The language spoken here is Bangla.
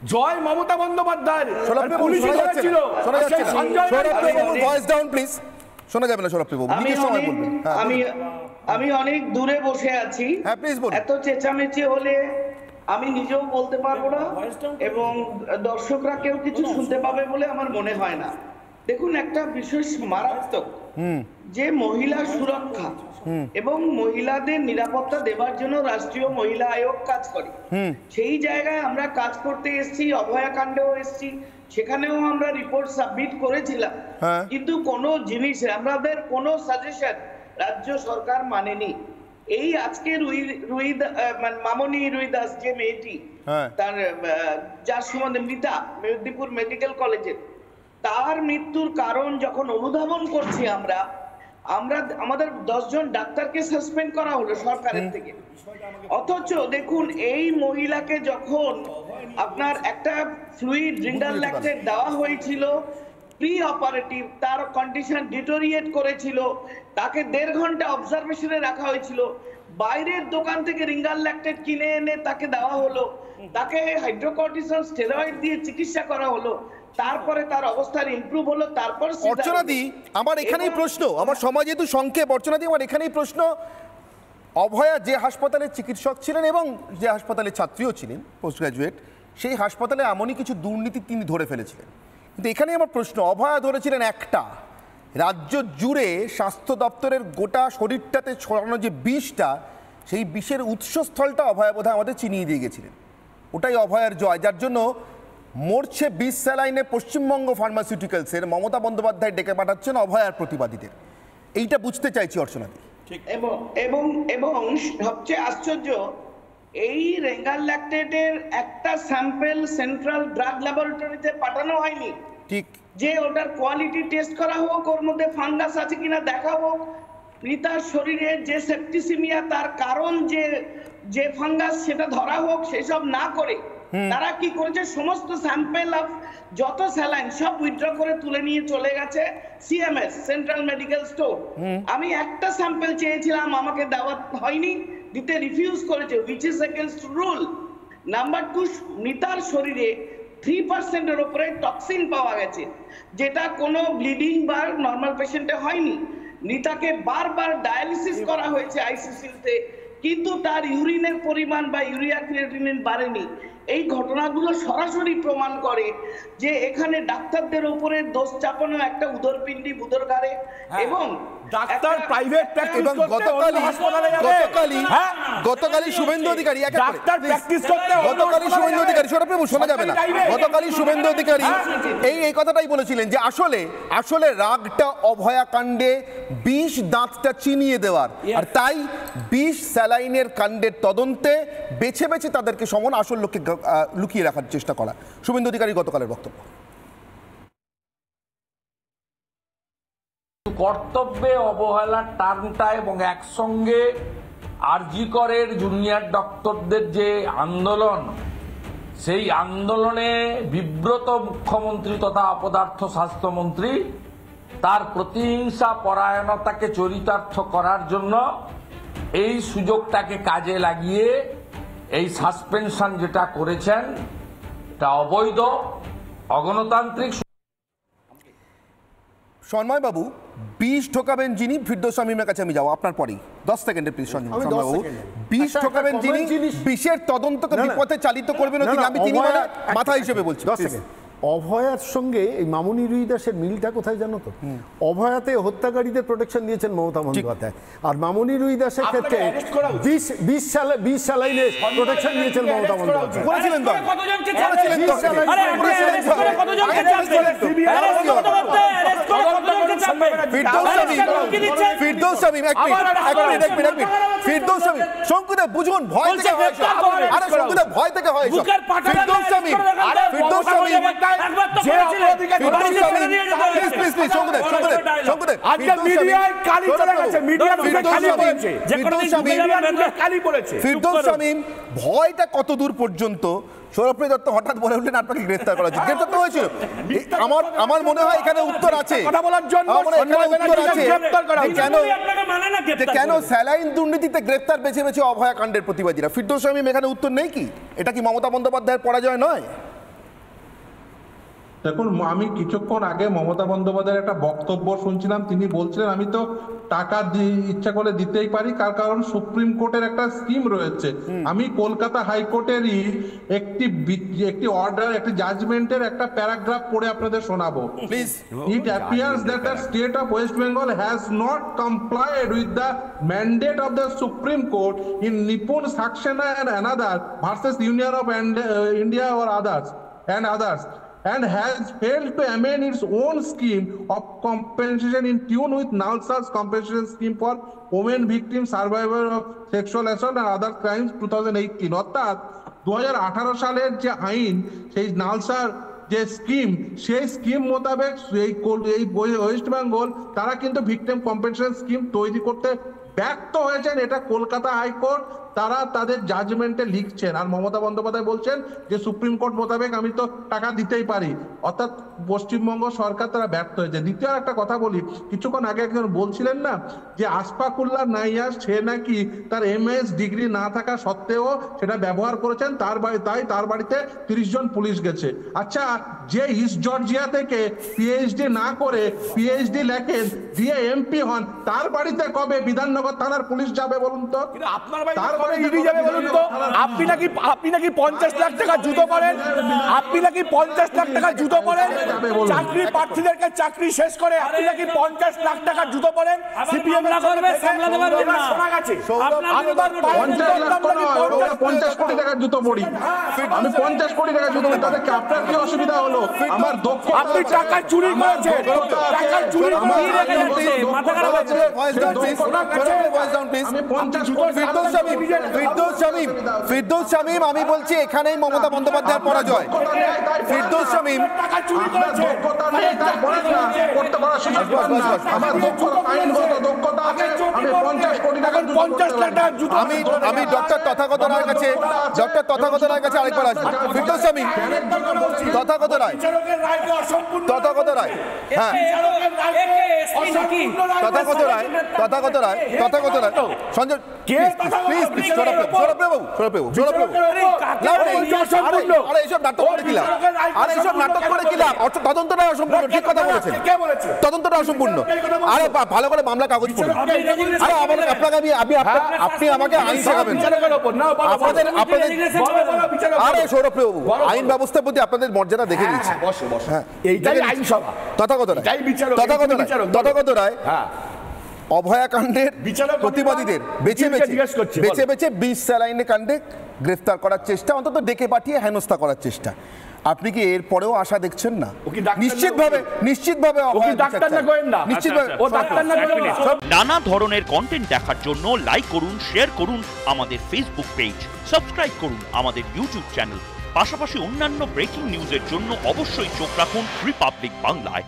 জয় মমতা বন্দ্যোপাধ্যায় আমি অনেক দূরে বসে আছি, এত চেঁচামেচি হলে আমি নিজেও বলতে পারবো না এবং দর্শকরা কেউ কিছু শুনতে পাবে বলে আমার মনে হয় না। দেখুন, একটা বিশেষ মারাত্মক যে মহিলা সুরক্ষা এবং মহিলাদের নিরাপত্তা দেওয়ার জন্য রাষ্ট্রীয় মহিলা আয়োগ কাজ করে, সেই জায়গায় আমরা কাজ করতে এসেছি। অভয়াকাণ্ডেও এসেছি, সেখানেও আমরা রিপোর্ট সাবমিট করেছিলাম, কিন্তু কোনো জিনিস আমাদের কোনো সাজেশন রাজ্য সরকার মানেনি। এই আজকে মামনি রুই দাস যে মেয়েটি, তার যার সম্বন্ধে মৃতা মেদিনীপুর মেডিকেল কলেজের, তার মৃত্যুর কারণ যখন অনুধাবন করছি আমরা আমাদের 10 জন ডাক্তারকে সাসপেন্ড করা হলো সরকারের থেকে। অথচ দেখুন, এই মহিলাকে যখন আপনার একটা ফ্লুইড রিঙ্গাল ল্যাকটেট দেওয়া হয়েছিল প্রি অপারেটিভ, তার কন্ডিশন ডিটোরিয়েট করেছিল, তাকে 1.5 ঘন্টা অবজারভেশনে রাখা হয়েছিল, বাইরের দোকান থেকে রিঙ্গাল ল্যাকটেট কিনে এনে তাকে দেওয়া হলো, তাকে হাইড্রোকর্টিসন স্টেরয়েড দিয়ে চিকিৎসা করা হলো, তারপরে তার অবস্থার ইমপ্রুভ হলো। তারপর অর্চনাদি, আমার এখানেই প্রশ্ন, আমার সমাজ যেহেতু সংক্ষেপ, অর্চনাদি আমার এখানেই প্রশ্ন, অভয়া যে হাসপাতালে চিকিৎসক ছিলেন এবং যে হাসপাতালে ছাত্রীও ছিলেন পোস্ট গ্রাজুয়েট, সেই হাসপাতালে এমনই কিছু দুর্নীতি তিনি ধরে ফেলেছিলেন। কিন্তু এখানে আমার প্রশ্ন, অভয়া ধরেছিলেন একটা, রাজ্য জুড়ে স্বাস্থ্য দপ্তরের গোটা শরীরটাতে ছড়ানো যে বিষটা, সেই বিষের উৎসস্থলটা অভয়া বোধহয় আমাদের চিনিয়ে দিয়ে গেছিলেন। ওটাই অভয়ার জয়, যার জন্য মরছে 20 স্যালাইনে পশ্চিমবঙ্গ ফার্মাসিউটিক্যালসের মমতা বন্দ্যোপাধ্যায় ডেকে পাঠাচ্ছেন অভয়ার প্রতিবাদীদের। এইটা বুঝতে চাইছি অর্চনাদি। এবং সবচেয়ে আশ্চর্য, এই রিঙ্গাল ল্যাকটেটের একটা স্যাম্পল সেন্ট্রাল ড্রাগ ল্যাবরেটরিতে পাঠানো হয়নি, ঠিক, যে ওটার কোয়ালিটি টেস্ট করা হোক, ওর মধ্যে ফাঙ্গাস আছে কিনা দেখা হোক, মৃতার শরীরে যে সেপ্টিসিমিয়া তার কারণ যে ফাঙ্গাস সেটা ধরা হোক, সেসব না করে তারা কি করেছে, সমস্ত স্যাম্পল অফ যত স্যালাইন সব উইথড্র করে তুলে নিয়ে চলে গেছে সিএমএস, সেন্ট্রাল মেডিকেল স্টোর। আমি একটা স্যাম্পল চেয়েছিলাম, আমাকে দেওয়া হয়নি, দিতে রিফিউজ করেছে, which is against rule. Number 2, মৃতার শরীরে 3% এর উপরে টক্সিন পাওয়া গেছে, যেটা কোনো ব্লিডিং বা নর্মাল পেশেন্টে হয়নি। মৃতাকে বারবার ডায়ালিসিস করা হয়েছে আইসিসিউতে, কিন্তু তার ইউরিনের পরিমাণ বা ইউরিয়া ক্রিয়েটিনিন বাড়েনি। এই ঘটনাগুলো সরাসরি প্রমাণ করে যে এখানে ডাক্তারদের উপরে দোষ চাপানো একটা উদরপিণ্ডি বুদরগারে এবং ডাক্তার প্রাইভেট প্র্যাকটিস এবং গতকালই শুভেন্দু অধিকারী শোনা যাবে না, গতকালই শুভেন্দু অধিকারী এই কথাটাই বলেছিলেন যে আসলে রাগটা অভয়া কাণ্ডে 20 দাঁতটা চিনিয়ে দেওয়ার, আর তাই 20 স্যালাইনের কাণ্ডের তদন্তে বেছে বেছে তাদেরকে সমন আসল লোককে লুকিয়ে রাখার চেষ্টা করা। শুভেন্দু অধিকারী গতকালের বক্তব্য। কর্তব্যে অবহেলার টার্মটা এবং একসঙ্গে আরজি করের জুনিয়র ডক্টরদের যে আন্দোলন, সেই আন্দোলনে বিব্রত মুখ্যমন্ত্রী তথা অপদার্থ স্বাস্থ্যমন্ত্রী তার প্রতিহিংসা পরায়ণতাকে চরিতার্থ করার জন্য এই সুযোগটাকে কাজে লাগিয়ে এই সাসপেনশন যেটা করেছেন, এটা অবৈধ, অগণতান্ত্রিক। সন্ময় বাবু, বিষ ঠকাবেন যিনি, ফিরদৌস শামীমের কাছে আমি যাবো আপনার পরেই। 10 সেকেন্ডে প্লিজ সন্ময় বাবু। বিষ ঠকাবেন যিনি, বিষের তদন্তকে বিপথে চালিত করবেন তিনি মাথা হিসেবে বলছি। 10 সেকেন্ড। অভয়ার সঙ্গে এই মামনি রুই দাসের মিলটা কোথায় জানো তো? অভয়াতে হত্যাকারীদের প্রোটেকশন দিয়েছেন মমতা বন্দ্যোপাধ্যায়, আর মামনি রুই দাসের ক্ষেত্রে 20 স্যালাইনে প্রোটেকশন দিয়েছেন মমতা বন্দ্যোপাধ্যায়। করেছিলেন তো? ফিরদৌস শামীম, এক মিনিট, ফিরদৌস শামীম, শঙ্কুদেব বুঝুন, ভয় থেকে হয়, আরে শঙ্কুদেব ভয় থেকে হয়। ফিরদৌস শামীম, ভয়টা কত দূর পর্যন্ত? সৌরভপ্রিয় দত্ত হঠাৎ বলে উঠলেন আপনাকে গ্রেফতার করা হয়েছে, গ্রেফতার তো হয়েছিল। আমার মনে হয় এখানে উত্তর আছে, কেন স্যালাইন দুর্নীতিতে গ্রেফতার বেছে বেছে অভয়া কাণ্ডের প্রতিবাদীরা। ফিরদৌস শামীম, এখানে উত্তর নেই কি? এটা কি মমতা বন্দ্যোপাধ্যায়ের পরাজয় নয়? দেখুন, আমি কিছুক্ষণ আগে মমতা বন্দ্যোপাধ্যায়ের একটা বক্তব্য শুনছিলাম, তিনি বলছিলেন আমি তো টাকা ইচ্ছা করে দিতেই পারি, কারণ সুপ্রিম কোর্টের একটা স্কিম রয়েছে। আমি কলকাতা হাইকোর্টেরই একটি অর্ডার, একটি জাজমেন্টের একটা প্যারাগ্রাফ পড়ে আপনাদের শোনাবো। Please. It appears that the state of West Bengal has not complied with the mandate of the Supreme Court in Nipun Saxena and another versus Union of India or others, and has failed to amend its own scheme of compensation in tune with NALSA's compensation scheme for women victims, survivors of sexual assault and other crimes 2018। অর্থাৎ 2018 সালের যে আইন, সেই নালসার যে স্কিম, সেই স্কিম মোতাবেক এই ওয়েস্ট বেঙ্গল তারা কিন্তু ভিকটিম কম্পেনসেশন স্কিম তৈরি করতে ব্যর্থ হয়েছেন। এটা কলকাতা হাইকোর্ট তারা তাদের জাজমেন্টে লিখছেন, আর মমতা বন্দ্যোপাধ্যায় বলছেন যে সুপ্রিম কোর্ট মোতাবেক আমি তো টাকা দিতেই পারি। অর্থাৎ পশ্চিমবঙ্গ সরকার তারা ব্যর্থ হয়েছে। দ্বিতীয় একটা কথা বলি, কিছুক্ষণ আগে একজন বলছিলেন না যে আশফাকুল্লাহ নাইয়া, সে নাকি তার MS ডিগ্রি না থাকা সত্ত্বেও সেটা ব্যবহার করেছেন, তার বাড়িতে 30 জন পুলিশ গেছে। আচ্ছা, যে ইস্ট জর্জিয়া থেকে PhD না করে PhD লেখেন, দিয়ে MP হন, তার বাড়িতে কবে বিধাননগর থানার পুলিশ যাবে বলুন তো? আপনার বাড়িতে ইডি যাবে বলুন তো? আপনি নাকি 50 লাখ টাকা জুতো পরেন, আপনি নাকি 50 লাখ টাকা জুতো পরেন চাকরি প্রার্থীদেরকে চাকরি শেষ করে, আপনি নাকি 50 লাখ টাকা জুতো পরেন সিপিএম এর করবে, সামলাতে পারবে না। শোনা গেছে 50 কোটি টাকা জুতো পড়ি, আমি 50 কোটি টাকা জুতো পড়ি, তাতে আপনার কি অসুবিধা হলো? আমার দক্ষ, আপনি টাকা চুরি করেছেন, টাকা চুরি করে রেখেছে, মাথা খারাপ আছে। ফিরদৌস শামীম, আমি বলছি এখানেই মমতা বন্দ্যোপাধ্যায়ের পরাজয়। ফিরদৌস শামীম, আমি ডক্টর তথাগত রায়ের কাছে আরেকবার আসবো। ফিরদৌস শামীম, তথাগত রায়, হ্যাঁ, তথাগত রায়, সঞ্জয় প্লিজ, তদন্তটা অসম্পূর্ণ, ঠিক কথা বলেছেন, তদন্তটা অসম্পূর্ণ। আরে ভালো করে মামলা কাগজ পড়ুন। আরে আপনি আমাকে আইন শেখাবেন, আরে সৌরভবাবু, আইন ব্যবস্থার প্রতি আপনাদের মর্যাদা দেখে নিচ্ছি। এইটাই আইনসভা। তথাগত রায় অভয়াকাণ্ডের প্রতিবাদীদের বেছে বেছে 20 স্যালাইন কাণ্ডে গ্রেফতার করার চেষ্টা, অন্তত ডেকে পাঠিয়ে হেনস্থা করার চেষ্টা। আপনি কি এর পরেও আশা দেখছেন না? নিশ্চিতভাবে নানা ধরনের কন্টেন্ট দেখার জন্য লাইক করুন, শেয়ার করুন আমাদের ফেসবুক পেজ, সাবস্ক্রাইব করুন আমাদের ইউটিউব চ্যানেল। পাশাপাশি অন্যান্য ব্রেকিং নিউজের জন্য অবশ্যই চোখ রাখুন রিপাবলিক বাংলায়।